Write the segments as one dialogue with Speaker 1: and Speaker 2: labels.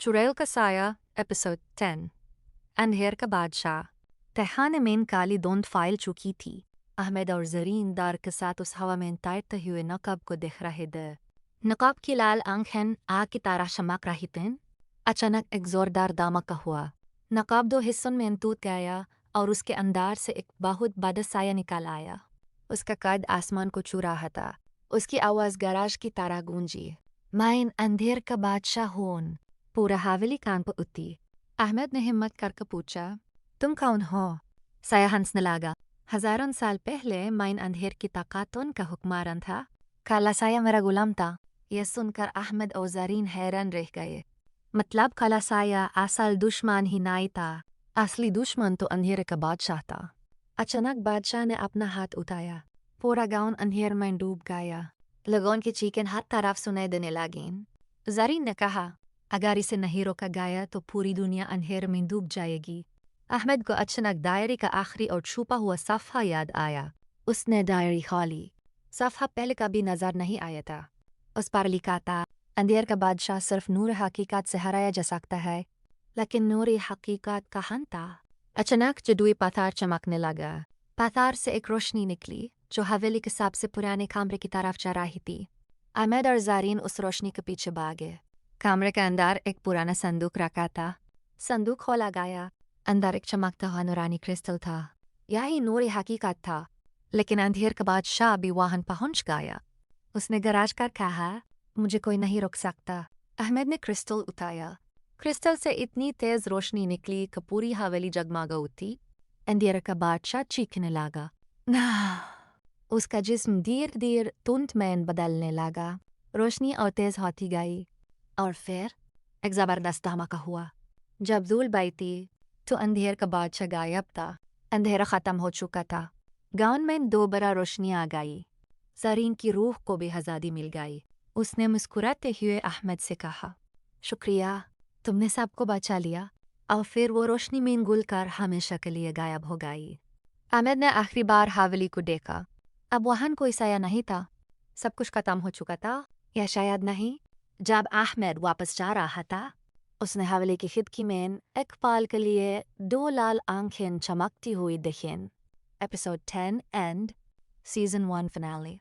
Speaker 1: चुड़ैल का साया एपिसोड 10 अंधेर का बादशाह। तहखाने में काली धुंध फैल चुकी थी। अहमद और जरीन दार के साथ उस हवा में तैरते हुए नकाब को देख रहे थे। नकाब की लाल आंखें आग की तरह चमक रही थीं। अचानक एक जोरदार धमाका हुआ। नकाब दो हिस्सों में टूट गया और उसके अंदर से एक बहुत बड़ा साया निकल आया। उसका कद आसमान को छू रहा था। उसकी आवाज़ गराज की तरह गूंजी। मैं अंधेर का बादशाह हूँ। पूरा हवेली कान पर उठी। अहमद ने हिम्मत करके पूछा, तुम कौन हो? साया हंसने लगा। हजारों साल पहले मैं अंधेर की ताकतों का हुक्मरान था। काला साया मेरा गुलाम था। यह सुनकर अहमद और जरीन हैरान रह गए। मतलब काला साया असल दुश्मन ही नहीं था। असली दुश्मन तो अंधेरे का बादशाह था। अचानक बादशाह ने अपना हाथ उठाया। पूरा गांव अंधेर में डूब गया। लोगों की चीखें हर तरफ सुनाई देने लगीं। जरीन ने कहा, अगर इसे नहीं रोका गया तो पूरी दुनिया अंधेरे में डूब जाएगी। अहमद को अचानक डायरी का आखिरी और छुपा हुआ सफ़ा याद आया। उसने डायरी खोली। सफ़ा पहले कभी नजर नहीं आया था। उस पर लिखा था, अंधेर का बादशाह सिर्फ नूर हकीकत से हराया जा सकता है, लेकिन नूर हकीकत कहाँ था? अचानक जदुई पत्थर चमकने लगा। पत्थर से एक रोशनी निकली जो हवेली के सबसे पुराने कमरे की तरफ जा रही थी। अहमद और ज़ारीन उस रोशनी के पीछे भागे। कमरे के अंदर एक पुराना संदूक रखा था। संदूक खोला गया। अंदर एक चमकता हुआ नूरानी क्रिस्टल था। यही नूर हकीकत था। लेकिन अंधेर का बादशाह भी वहां पहुंच गया। उसने गरज कर कहा, मुझे कोई नहीं रोक सकता। अहमद ने क्रिस्टल उठाया। क्रिस्टल से इतनी तेज रोशनी निकली कि पूरी हवेली जगमगा उठी। अंधेर का बादशाह चीखने लगा। उसका जिस्म धीरे धीरे धुंध में बदलने लगा। रोशनी और तेज होती गई। और फिर एक जबरदस्त धमाका हुआ। जब धूल बैठी तो अंधेर का बादशाह गायब था। अंधेरा खत्म हो चुका था। गांव में दोबारा रोशनी आ गई। जरीन की रूह को भी आज़ादी मिल गई। उसने मुस्कुराते हुए अहमद से कहा, शुक्रिया, तुमने सबको बचा लिया। और फिर वो रोशनी में घुल कर हमेशा के लिए गायब हो गई। अहमद ने आखिरी बार हवेली को देखा। अब वहां कोई साया नहीं था। सब कुछ खत्म हो चुका था, या शायद नहीं। जब अहमद वापस जा रहा था, उसने हवेली की खिड़की में एक पल के लिए दो लाल आंखें चमकती हुई दिखीं। Episode 10 and season 1 finale.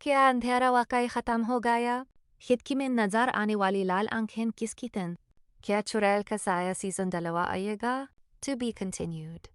Speaker 1: क्या अंधेरा वाकई खत्म हो गया? खिड़की में नजर आने वाली लाल आंखें किसकी थीं? क्या चुड़ैल का साया सीजन डलवा आएगा? To be continued.